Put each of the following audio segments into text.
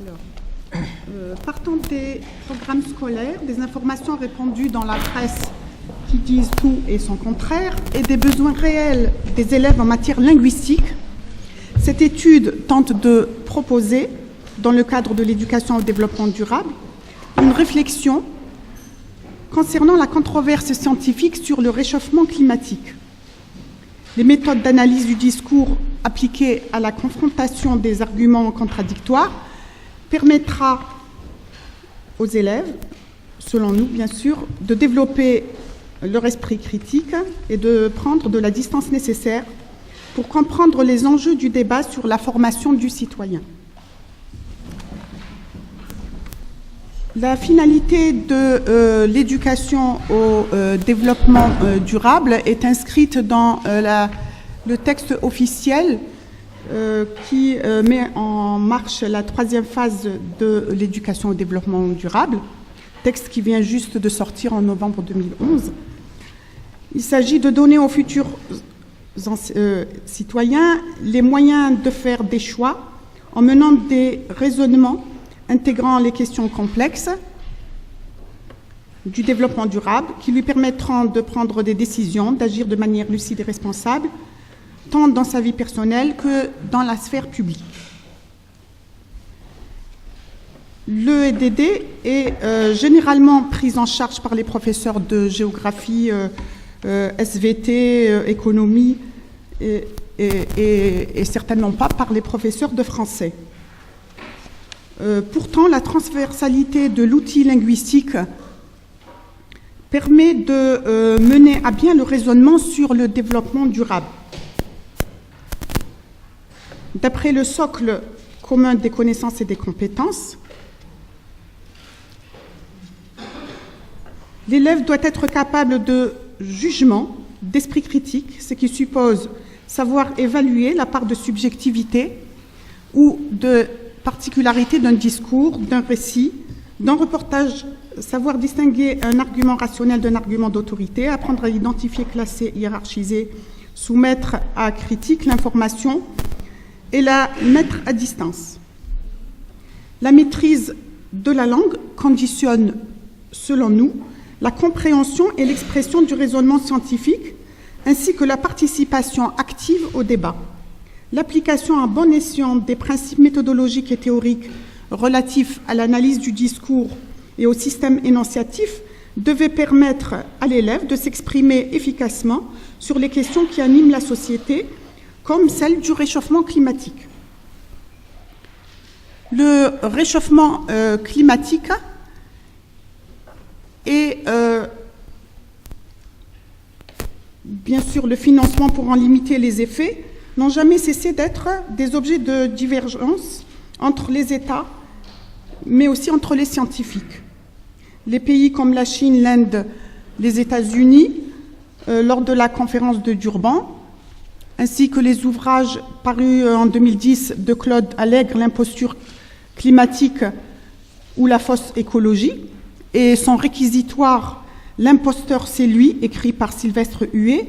Alors, partant des programmes scolaires, des informations répandues dans la presse qui disent tout et son contraire, et des besoins réels des élèves en matière linguistique, cette étude tente de proposer, dans le cadre de l'éducation au développement durable, une réflexion concernant la controverse scientifique sur le réchauffement climatique. Les méthodes d'analyse du discours appliquées à la confrontation des arguments contradictoires permettra aux élèves, selon nous bien sûr, de développer leur esprit critique et de prendre de la distance nécessaire pour comprendre les enjeux du débat sur la formation du citoyen. La finalité de l'éducation au développement durable est inscrite dans le texte officiel qui met en marche la troisième phase de l'éducation au développement durable, texte qui vient juste de sortir en novembre 2011. Il s'agit de donner aux futurs citoyens les moyens de faire des choix en menant des raisonnements intégrant les questions complexes du développement durable qui lui permettront de prendre des décisions, d'agir de manière lucide et responsable, tant dans sa vie personnelle que dans la sphère publique. L'EDD est généralement pris en charge par les professeurs de géographie, SVT, économie et certainement pas par les professeurs de français. Pourtant, la transversalité de l'outil linguistique permet de mener à bien le raisonnement sur le développement durable. D'après le socle commun des connaissances et des compétences, l'élève doit être capable de jugement, d'esprit critique, ce qui suppose savoir évaluer la part de subjectivité ou de particularité d'un discours, d'un récit, d'un reportage, savoir distinguer un argument rationnel d'un argument d'autorité, apprendre à identifier, classer, hiérarchiser, soumettre à critique l'information et la mettre à distance. La maîtrise de la langue conditionne, selon nous, la compréhension et l'expression du raisonnement scientifique, ainsi que la participation active au débat. L'application à bon escient des principes méthodologiques et théoriques relatifs à l'analyse du discours et au système énonciatif devait permettre à l'élève de s'exprimer efficacement sur les questions qui animent la société, comme celle du réchauffement climatique. Le réchauffement climatique et bien sûr le financement pour en limiter les effets n'ont jamais cessé d'être des objets de divergence entre les États, mais aussi entre les scientifiques. Les pays comme la Chine, l'Inde, les États-Unis, lors de la conférence de Durban, ainsi que les ouvrages parus en 2010 de Claude Allègre, L'imposture climatique ou la fausse écologie, et son réquisitoire L'imposteur, c'est lui, écrit par Sylvestre Huet,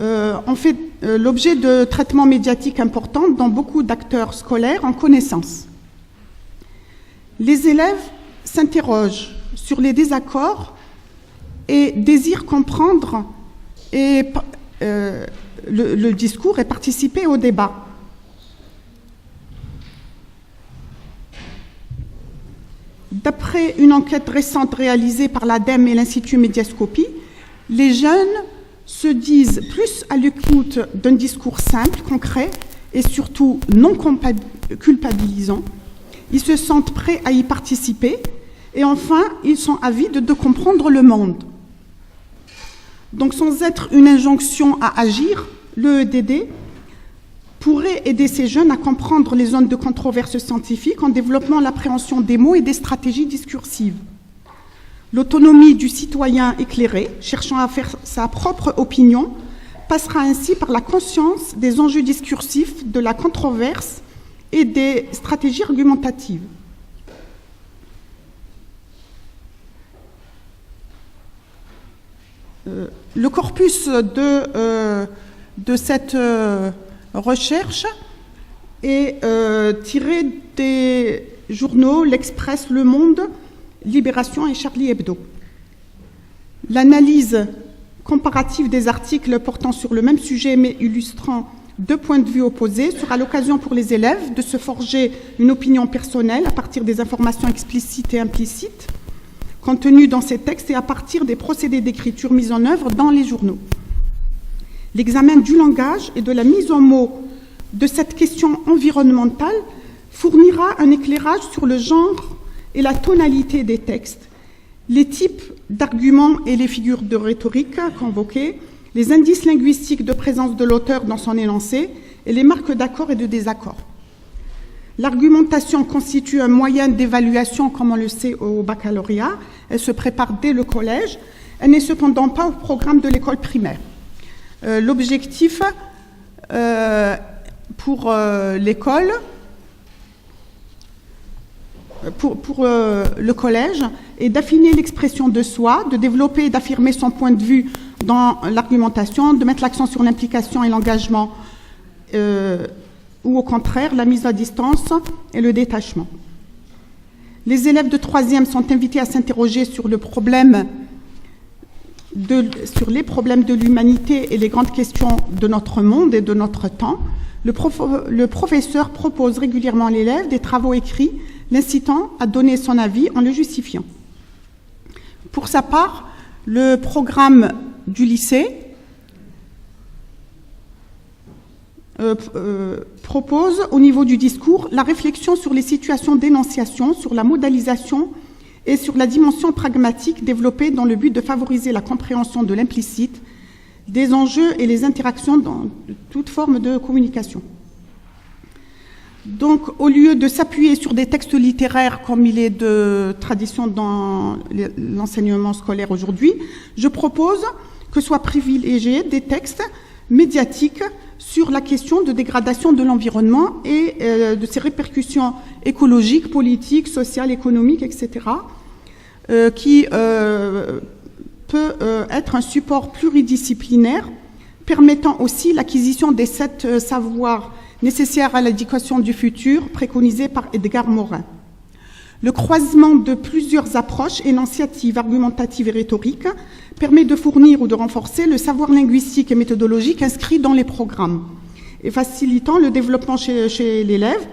ont fait l'objet de traitements médiatiques importants dont beaucoup d'acteurs scolaires en connaissance. Les élèves s'interrogent sur les désaccords et désirent comprendre le discours et participer au débat. D'après une enquête récente réalisée par l'ADEME et l'Institut Médiascopie, les jeunes se disent plus à l'écoute d'un discours simple, concret et surtout non culpabilisant. Ils se sentent prêts à y participer et enfin, ils sont avides de comprendre le monde. Donc, sans être une injonction à agir, l'EDD pourrait aider ces jeunes à comprendre les zones de controverse scientifique en développant l'appréhension des mots et des stratégies discursives. L'autonomie du citoyen éclairé, cherchant à faire sa propre opinion, passera ainsi par la conscience des enjeux discursifs, de la controverse et des stratégies argumentatives. Le corpus de cette recherche est tiré des journaux L'Express, Le Monde, Libération et Charlie Hebdo. L'analyse comparative des articles portant sur le même sujet mais illustrant deux points de vue opposés sera l'occasion pour les élèves de se forger une opinion personnelle à partir des informations explicites et implicites contenues dans ces textes et à partir des procédés d'écriture mis en œuvre dans les journaux. L'examen du langage et de la mise en mots de cette question environnementale fournira un éclairage sur le genre et la tonalité des textes, les types d'arguments et les figures de rhétorique convoquées, les indices linguistiques de présence de l'auteur dans son énoncé et les marques d'accord et de désaccord. L'argumentation constitue un moyen d'évaluation, comme on le sait au baccalauréat. Elle se prépare dès le collège. Elle n'est cependant pas au programme de l'école primaire. L'objectif pour l'école, pour le collège, est d'affiner l'expression de soi, de développer et d'affirmer son point de vue dans l'argumentation, de mettre l'accent sur l'implication et l'engagement, ou au contraire, la mise à distance et le détachement. Les élèves de 3e sont invités à s'interroger sur les problèmes de l'humanité et les grandes questions de notre monde et de notre temps. Le professeur propose régulièrement à l'élève des travaux écrits l'incitant à donner son avis en le justifiant. Pour sa part, le programme du lycée propose au niveau du discours la réflexion sur les situations d'énonciation, sur la modalisation et sur la dimension pragmatique développée dans le but de favoriser la compréhension de l'implicite, des enjeux et les interactions dans toute forme de communication. Donc, au lieu de s'appuyer sur des textes littéraires comme il est de tradition dans l'enseignement scolaire aujourd'hui, je propose que soient privilégiés des textes médiatiques sur la question de dégradation de l'environnement et de ses répercussions écologiques, politiques, sociales, économiques, etc., qui peut être un support pluridisciplinaire permettant aussi l'acquisition des 7 savoirs nécessaires à l'éducation du futur, préconisés par Edgar Morin. Le croisement de plusieurs approches énonciatives, argumentatives et rhétoriques permet de fournir ou de renforcer le savoir linguistique et méthodologique inscrit dans les programmes et facilitant le développement chez l'élève,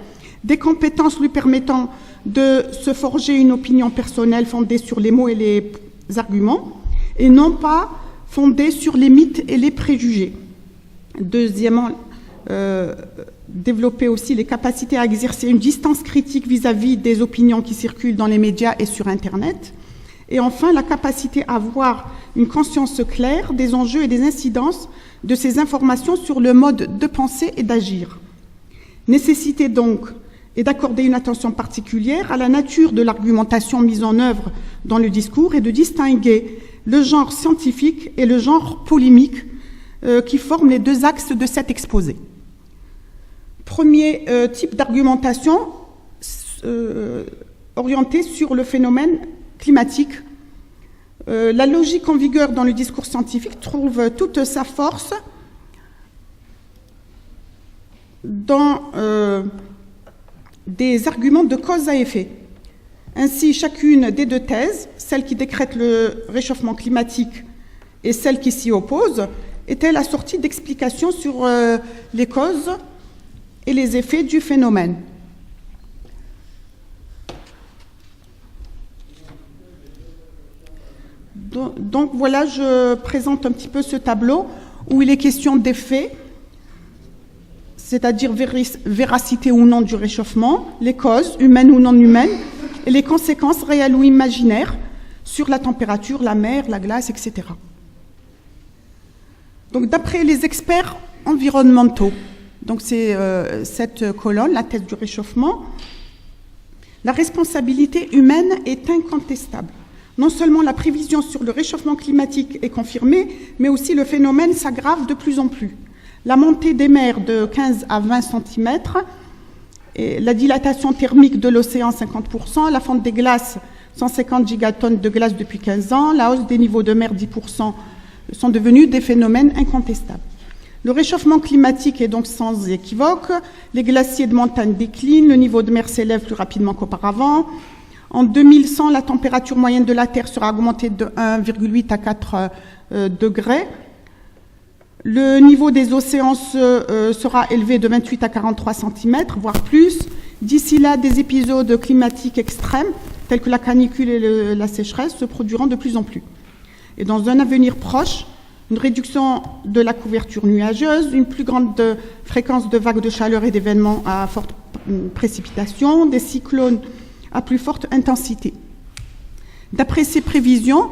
des compétences lui permettant de se forger une opinion personnelle fondée sur les mots et les arguments et non pas fondée sur les mythes et les préjugés. Deuxièmement, développer aussi les capacités à exercer une distance critique vis-à-vis des opinions qui circulent dans les médias et sur Internet. Et enfin, la capacité à avoir une conscience claire des enjeux et des incidences de ces informations sur le mode de pensée et d'agir. Nécessité donc est d'accorder une attention particulière à la nature de l'argumentation mise en œuvre dans le discours et de distinguer le genre scientifique et le genre polémique qui forment les 2 axes de cet exposé. Premier type d'argumentation orientée sur le phénomène climatique. La logique en vigueur dans le discours scientifique trouve toute sa force dans des arguments de cause à effet. Ainsi, chacune des 2 thèses, celle qui décrète le réchauffement climatique et celle qui s'y oppose, est-elle assortie d'explications sur les causes et les effets du phénomène. Donc voilà, je présente un petit peu ce tableau où il est question d'effets, c'est-à-dire véracité ou non du réchauffement, les causes, humaines ou non humaines, et les conséquences réelles ou imaginaires sur la température, la mer, la glace, etc. Donc d'après les experts environnementaux, donc c'est cette colonne, la thèse du réchauffement, la responsabilité humaine est incontestable. Non seulement la prévision sur le réchauffement climatique est confirmée, mais aussi le phénomène s'aggrave de plus en plus. La montée des mers de 15 à 20 cm, et la dilatation thermique de l'océan 50%, la fonte des glaces 150 gigatonnes de glace depuis 15 ans, la hausse des niveaux de mer 10% sont devenus des phénomènes incontestables. Le réchauffement climatique est donc sans équivoque. Les glaciers de montagne déclinent, le niveau de mer s'élève plus rapidement qu'auparavant. En 2100, la température moyenne de la Terre sera augmentée de 1,8 à 4 degrés. Le niveau des océans sera élevé de 28 à 43 cm, voire plus. D'ici là, des épisodes climatiques extrêmes, tels que la canicule et la sécheresse, se produiront de plus en plus. Et dans un avenir proche, une réduction de la couverture nuageuse, une plus grande fréquence de vagues de chaleur et d'événements à forte précipitation, des cyclones à plus forte intensité. D'après ces prévisions,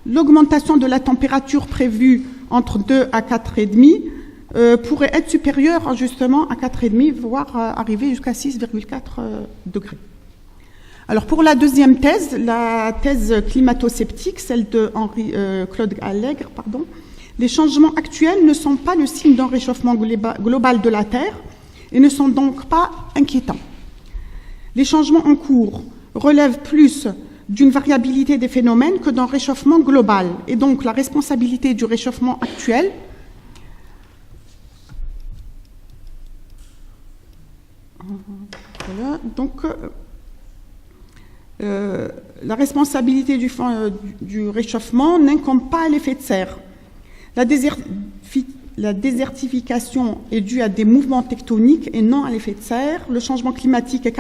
l'augmentation de la température prévue entre 2 à 4,5 pourrait être supérieure justement à 4,5, voire arriver jusqu'à 6,4 degrés. Alors pour la deuxième thèse, la thèse climato-sceptique, celle de Claude Allègre, les changements actuels ne sont pas le signe d'un réchauffement global de la Terre et ne sont donc pas inquiétants. Les changements en cours relèvent plus d'une variabilité des phénomènes que d'un réchauffement global. Et donc la responsabilité du réchauffement actuel voilà, donc la responsabilité du réchauffement n'incombe pas à l'effet de serre. La désertification est due à des mouvements tectoniques et non à l'effet de serre. Le changement climatique est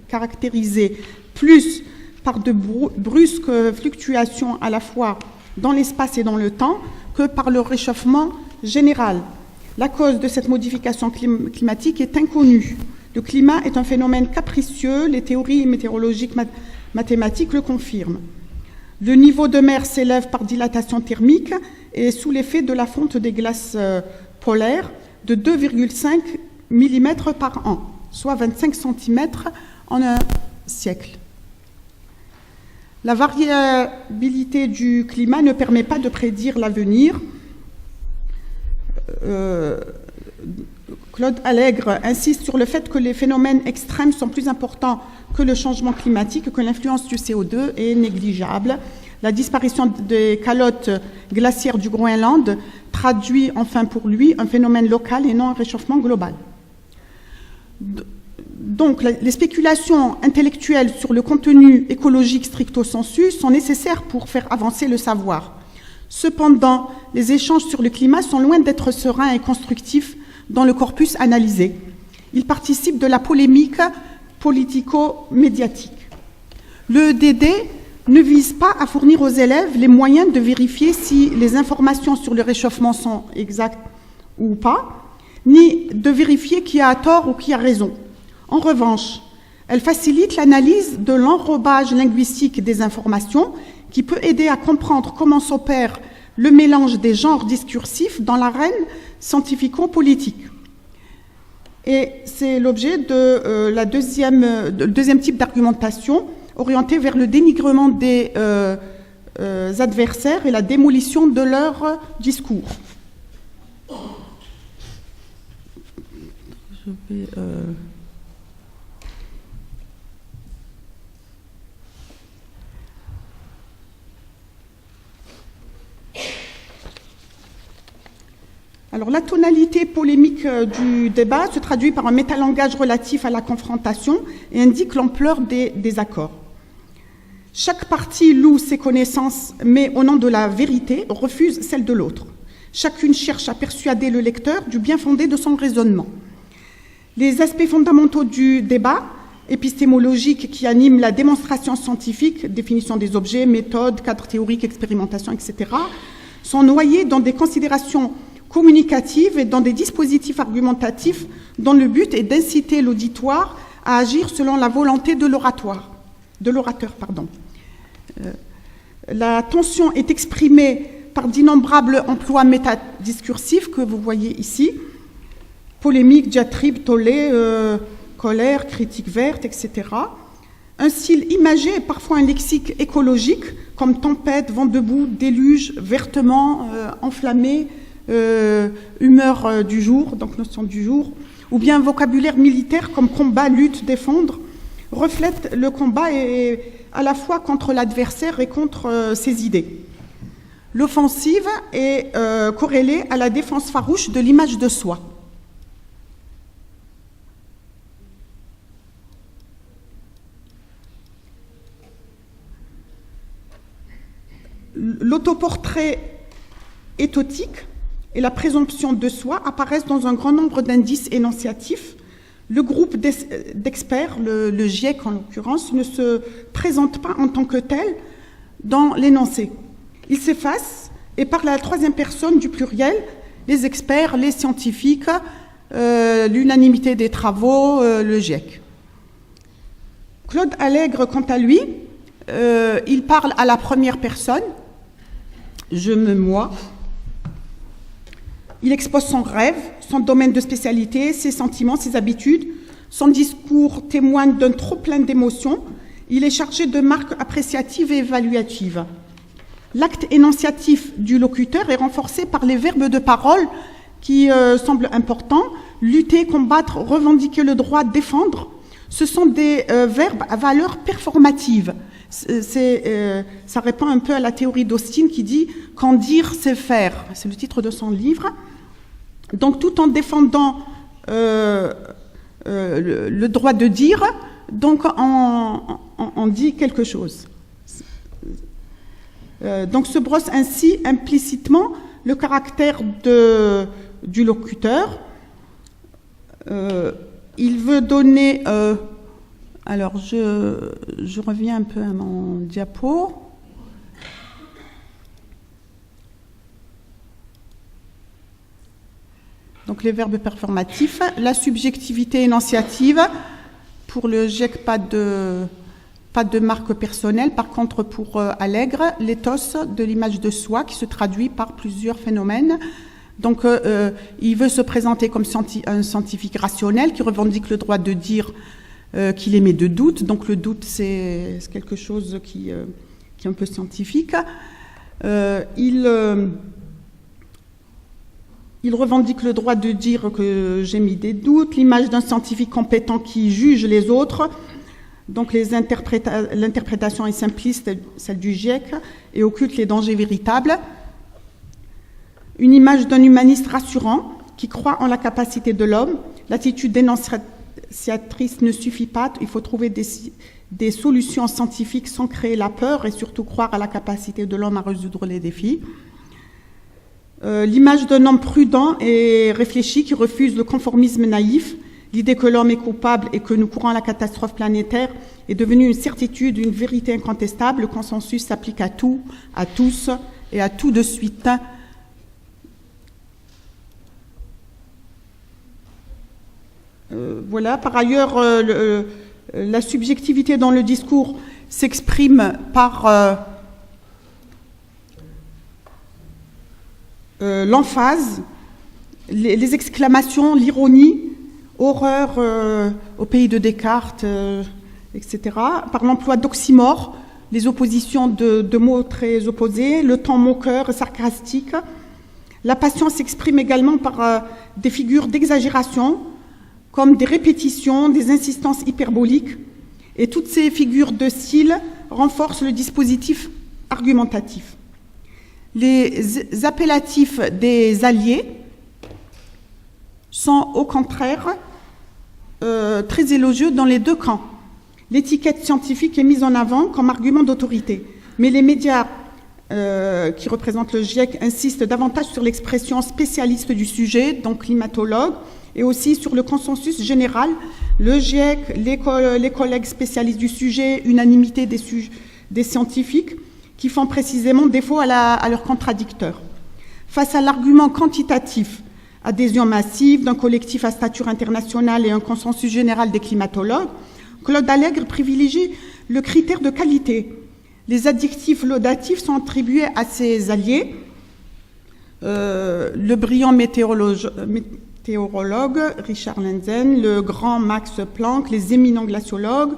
caractérisé plus par de brusques fluctuations à la fois dans l'espace et dans le temps que par le réchauffement général. La cause de cette modification climatique est inconnue. Le climat est un phénomène capricieux, les théories météorologiques mathématiques le confirment. Le niveau de mer s'élève par dilatation thermique et sous l'effet de la fonte des glaces polaires de 2,5 mm par an, soit 25 cm en un siècle. La variabilité du climat ne permet pas de prédire l'avenir. Claude Allègre insiste sur le fait que les phénomènes extrêmes sont plus importants que le changement climatique, que l'influence du CO2 est négligeable. La disparition des calottes glaciaires du Groenland traduit enfin pour lui un phénomène local et non un réchauffement global. Donc, les spéculations intellectuelles sur le contenu écologique stricto sensu sont nécessaires pour faire avancer le savoir. Cependant, les échanges sur le climat sont loin d'être sereins et constructifs dans le corpus analysé. Ils participent de la polémique politico-médiatique. Le EDD ne vise pas à fournir aux élèves les moyens de vérifier si les informations sur le réchauffement sont exactes ou pas, ni de vérifier qui a tort ou qui a raison. En revanche, elle facilite l'analyse de l'enrobage linguistique des informations qui peut aider à comprendre comment s'opère le mélange des genres discursifs dans l'arène scientifico-politique. Et c'est l'objet de deuxième type d'argumentation orientée vers le dénigrement des adversaires et la démolition de leur discours. Je vais... Alors, la tonalité polémique du débat se traduit par un métalangage relatif à la confrontation et indique l'ampleur des désaccords. Chaque partie loue ses connaissances, mais au nom de la vérité, refuse celle de l'autre. Chacune cherche à persuader le lecteur du bien fondé de son raisonnement. Les aspects fondamentaux du débat épistémologique qui animent la démonstration scientifique, définition des objets, méthode, cadre théorique, expérimentation, etc., sont noyés dans des considérations communicatives et dans des dispositifs argumentatifs dont le but est d'inciter l'auditoire à agir selon la volonté de l'orateur. La tension est exprimée par d'innombrables emplois métadiscursifs que vous voyez ici, polémique, diatribe, tollé, colère, critique verte, etc. Un style imagé et parfois un lexique écologique comme tempête, vent debout, déluge, vertement, enflammé, humeur du jour, donc notion du jour, ou bien vocabulaire militaire comme combat, lutte, défendre, reflète le combat à la fois contre l'adversaire et contre ses idées. L'offensive est corrélée à la défense farouche de l'image de soi. L'autoportrait éthotique et la présomption de soi apparaissent dans un grand nombre d'indices énonciatifs. Le groupe d'experts, le GIEC en l'occurrence, ne se présente pas en tant que tel dans l'énoncé. Il s'efface et parle à la troisième personne du pluriel, les experts, les scientifiques, l'unanimité des travaux, le GIEC. Claude Allègre, quant à lui, il parle à la première personne, je me moi. Il expose son rêve, son domaine de spécialité, ses sentiments, ses habitudes. Son discours témoigne d'un trop-plein d'émotions. Il est chargé de marques appréciatives et évaluatives. L'acte énonciatif du locuteur est renforcé par les verbes de parole qui semblent importants. Lutter, combattre, revendiquer le droit, défendre. Ce sont des verbes à valeur performative. Ça répond un peu à la théorie d'Austin qui dit « qu'en dire, c'est faire ». C'est le titre de son livre. Donc, tout en défendant le droit de dire, donc on dit quelque chose. Donc, se brosse ainsi implicitement le caractère du locuteur. Il veut donner... alors, je reviens un peu à mon diapo. Donc, les verbes performatifs. La subjectivité énonciative. Pour le GIEC, pas de marque personnelle. Par contre, pour Allègre, l'éthos de l'image de soi qui se traduit par plusieurs phénomènes. Donc, il veut se présenter comme un scientifique rationnel qui revendique le droit de dire qu'il émet de doute. Donc, le doute, c'est quelque chose qui est un peu scientifique. Il revendique le droit de dire que j'ai mis des doutes, l'image d'un scientifique compétent qui juge les autres. Donc, l'interprétation est simpliste, celle du GIEC, et occulte les dangers véritables. Une image d'un humaniste rassurant qui croit en la capacité de l'homme. L'attitude dénonciatrice ne suffit pas, il faut trouver des solutions scientifiques sans créer la peur et surtout croire à la capacité de l'homme à résoudre les défis. L'image d'un homme prudent et réfléchi qui refuse le conformisme naïf, l'idée que l'homme est coupable et que nous courons à la catastrophe planétaire est devenue une certitude, une vérité incontestable. Le consensus s'applique à tout, à tous et à tout de suite. Voilà. Par ailleurs, la subjectivité dans le discours s'exprime par l'emphase, les exclamations, l'ironie, horreur au pays de Descartes, etc. Par l'emploi d'oxymores, les oppositions de mots très opposés, le ton moqueur, sarcastique. La passion s'exprime également par des figures d'exagération, comme des répétitions, des insistances hyperboliques. Et toutes ces figures de style renforcent le dispositif argumentatif. Les appellatifs des alliés sont au contraire très élogieux dans les deux camps. L'étiquette scientifique est mise en avant comme argument d'autorité, mais les médias qui représentent le GIEC insistent davantage sur l'expression spécialiste du sujet, donc climatologue, et aussi sur le consensus général. Le GIEC, les collègues spécialistes du sujet, unanimité des scientifiques, qui font précisément défaut à leurs contradicteurs. Face à l'argument quantitatif, adhésion massive d'un collectif à stature internationale et un consensus général des climatologues, Claude Allègre privilégie le critère de qualité. Les adjectifs laudatifs sont attribués à ses alliés, le brillant météorologue Richard Lindzen, le grand Max Planck, les éminents glaciologues,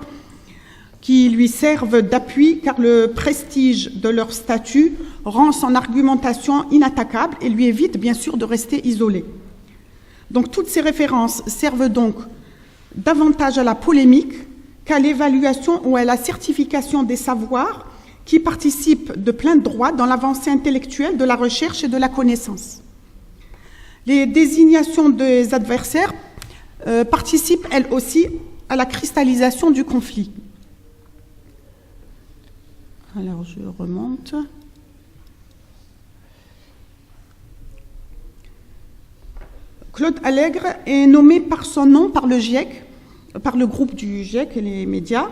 qui lui servent d'appui car le prestige de leur statut rend son argumentation inattaquable et lui évite bien sûr de rester isolé. Donc toutes ces références servent donc davantage à la polémique qu'à l'évaluation ou à la certification des savoirs qui participent de plein droit dans l'avancée intellectuelle de la recherche et de la connaissance. Les désignations des adversaires participent, elles aussi, à la cristallisation du conflit. Alors, je remonte. Claude Allègre est nommé par son nom par le GIEC, par le groupe du GIEC et les médias.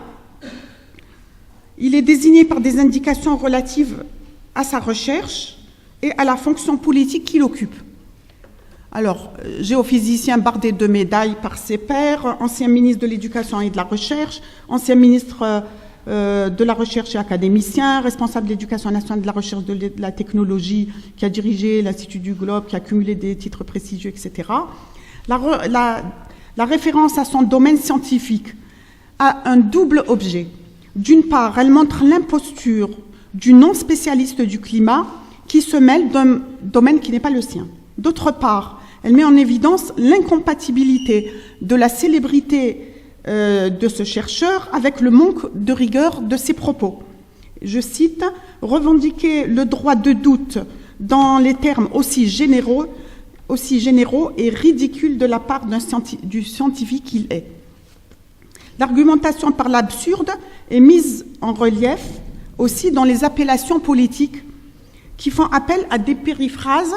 Il est désigné par des indications relatives à sa recherche et à la fonction politique qu'il occupe. Alors, géophysicien bardé de médailles par ses pairs, ancien ministre de l'Éducation et de la Recherche, ancien ministre de la Recherche et académicien, responsable de l'Éducation nationale, de la Recherche, de la Technologie, qui a dirigé l'Institut du Globe, qui a cumulé des titres prestigieux, etc. La référence à son domaine scientifique a un double objet. D'une part, elle montre l'imposture du non-spécialiste du climat qui se mêle d'un domaine qui n'est pas le sien. D'autre part, elle met en évidence l'incompatibilité de la célébrité de ce chercheur avec le manque de rigueur de ses propos. Je cite, « Revendiquer le droit de doute dans les termes aussi généraux et ridicules de la part du scientifique qu'il est. » L'argumentation par l'absurde est mise en relief aussi dans les appellations politiques qui font appel à des périphrases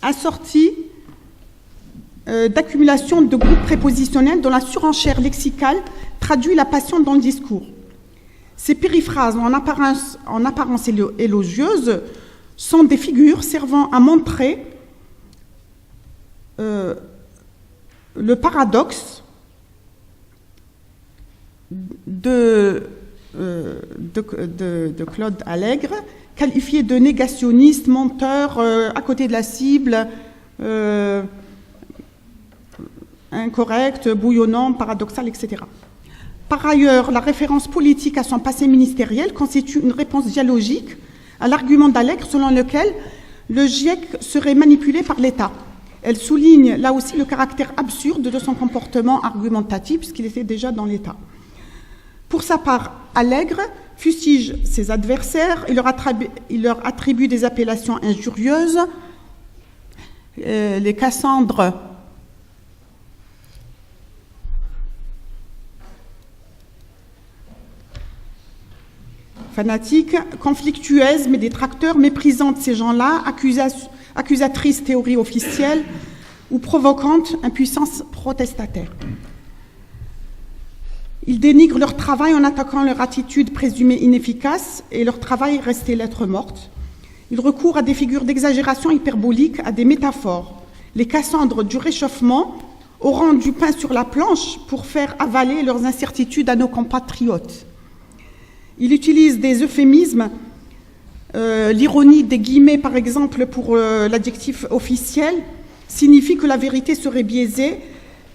assorties d'accumulation de groupes prépositionnels dont la surenchère lexicale traduit la passion dans le discours. Ces périphrases, en apparence élogieuses, sont des figures servant à montrer le paradoxe de Claude Allègre, qualifié de négationniste, menteur, à côté de la cible, incorrect, bouillonnant, paradoxal, etc. Par ailleurs, la référence politique à son passé ministériel constitue une réponse dialogique à l'argument d'Allègre selon lequel le GIEC serait manipulé par l'État. Elle souligne là aussi le caractère absurde de son comportement argumentatif puisqu'il était déjà dans l'État. Pour sa part, Allègre fustige ses adversaires, il leur attribue des appellations injurieuses, les Cassandres fanatiques, conflictueuses, mais détracteurs, méprisante ces gens-là, accusatrice théorie officielle ou provoquante impuissance protestataire. Ils dénigrent leur travail en attaquant leur attitude présumée inefficace et leur travail resté lettre morte. Ils recourent à des figures d'exagération hyperbolique, à des métaphores. Les Cassandres du réchauffement auront du pain sur la planche pour faire avaler leurs incertitudes à nos compatriotes. Ils utilisent des euphémismes, l'ironie des guillemets par exemple pour l'adjectif officiel signifie que la vérité serait biaisée.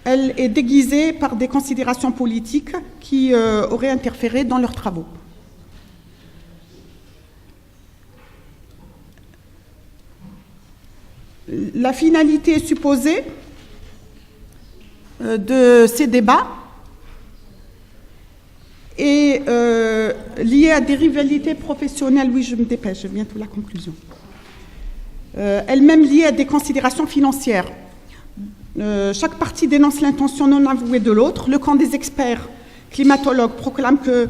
Elle est déguisée par des considérations politiques qui auraient interféré dans leurs travaux. La finalité supposée de ces débats est liée à des rivalités professionnelles. Oui, je me dépêche, je viens à la conclusion. Elle-même liée à des considérations financières. Chaque partie dénonce l'intention non avouée de l'autre. Le camp des experts climatologues proclame que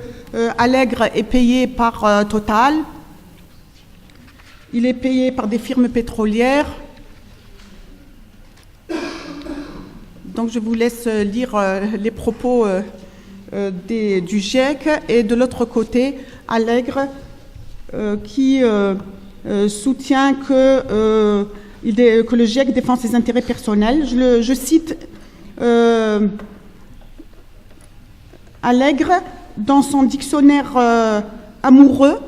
Allègre est payé par Total. Il est payé par des firmes pétrolières. Donc je vous laisse lire les propos du GIEC. Et de l'autre côté, Allègre qui soutient que le GIEC défend ses intérêts personnels. Je cite Allègre dans son dictionnaire amoureux.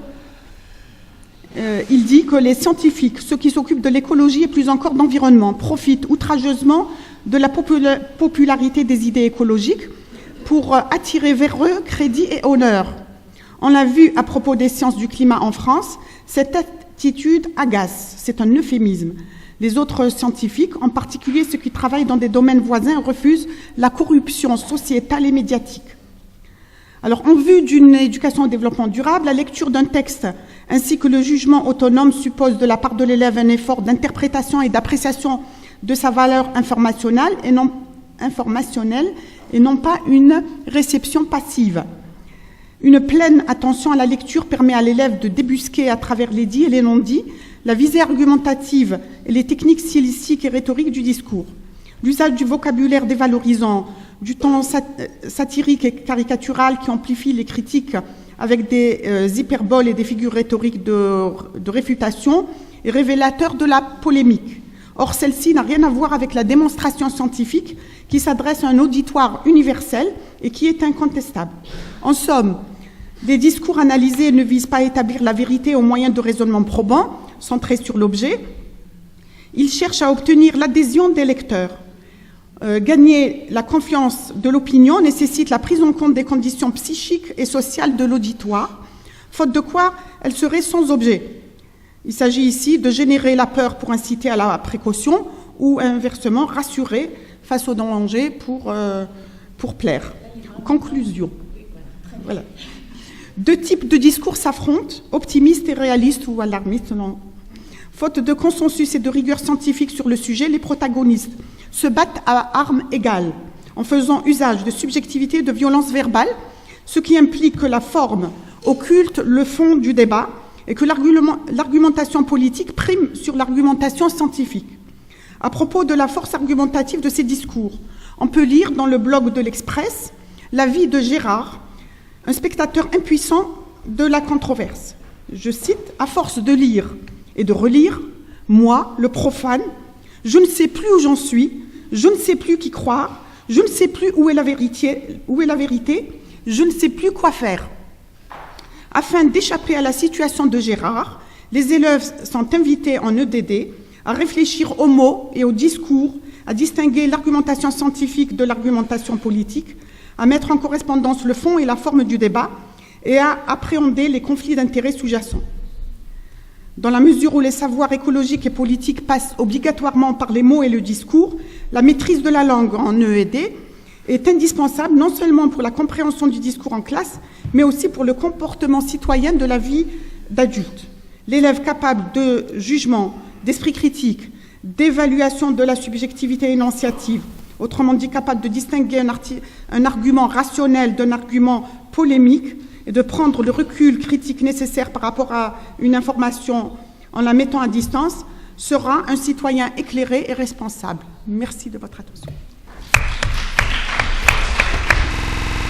Il dit que les scientifiques, ceux qui s'occupent de l'écologie et plus encore d'environnement, profitent outrageusement de la popularité des idées écologiques pour attirer vers eux crédit et honneur. On l'a vu à propos des sciences du climat en France, cette attitude agace, c'est un euphémisme. Les autres scientifiques, en particulier ceux qui travaillent dans des domaines voisins, refusent la corruption sociétale et médiatique. Alors, en vue d'une éducation au développement durable, la lecture d'un texte ainsi que le jugement autonome suppose de la part de l'élève un effort d'interprétation et d'appréciation de sa valeur informationnelle et non pas une réception passive. Une pleine attention à la lecture permet à l'élève de débusquer à travers les dits et les non-dits la visée argumentative et les techniques stylistiques et rhétoriques du discours. L'usage du vocabulaire dévalorisant, du ton satirique et caricatural qui amplifie les critiques avec des hyperboles et des figures rhétoriques de réfutation est révélateur de la polémique. Or, celle-ci n'a rien à voir avec la démonstration scientifique qui s'adresse à un auditoire universel et qui est incontestable. En somme, les discours analysés ne visent pas à établir la vérité au moyen de raisonnements probants, centrés sur l'objet. Ils cherchent à obtenir l'adhésion des lecteurs. Gagner la confiance de l'opinion nécessite la prise en compte des conditions psychiques et sociales de l'auditoire, faute de quoi elle serait sans objet. Il s'agit ici de générer la peur pour inciter à la précaution ou inversement rassurer face au danger pour plaire. Conclusion. Voilà. Deux types de discours s'affrontent, optimistes et réalistes ou alarmistes. Faute de consensus et de rigueur scientifique sur le sujet, les protagonistes se battent à armes égales, en faisant usage de subjectivité et de violence verbale, ce qui implique que la forme occulte le fond du débat et que l'argumentation politique prime sur l'argumentation scientifique. À propos de la force argumentative de ces discours, on peut lire dans le blog de l'Express l'avis de Gérard, un spectateur impuissant de la controverse. Je cite, « À force de lire et de relire, moi, le profane, je ne sais plus où j'en suis, je ne sais plus qui croire, je ne sais plus où est la vérité, je ne sais plus quoi faire. » Afin d'échapper à la situation de Gérard, les élèves sont invités en EDD à réfléchir aux mots et aux discours, à distinguer l'argumentation scientifique de l'argumentation politique, à mettre en correspondance le fond et la forme du débat et à appréhender les conflits d'intérêts sous-jacents. Dans la mesure où les savoirs écologiques et politiques passent obligatoirement par les mots et le discours, la maîtrise de la langue en EED est indispensable non seulement pour la compréhension du discours en classe, mais aussi pour le comportement citoyen de la vie d'adulte. L'élève capable de jugement, d'esprit critique, d'évaluation de la subjectivité énonciative, autrement dit capable de distinguer un argument rationnel d'un argument polémique et de prendre le recul critique nécessaire par rapport à une information en la mettant à distance, sera un citoyen éclairé et responsable. Merci de votre attention.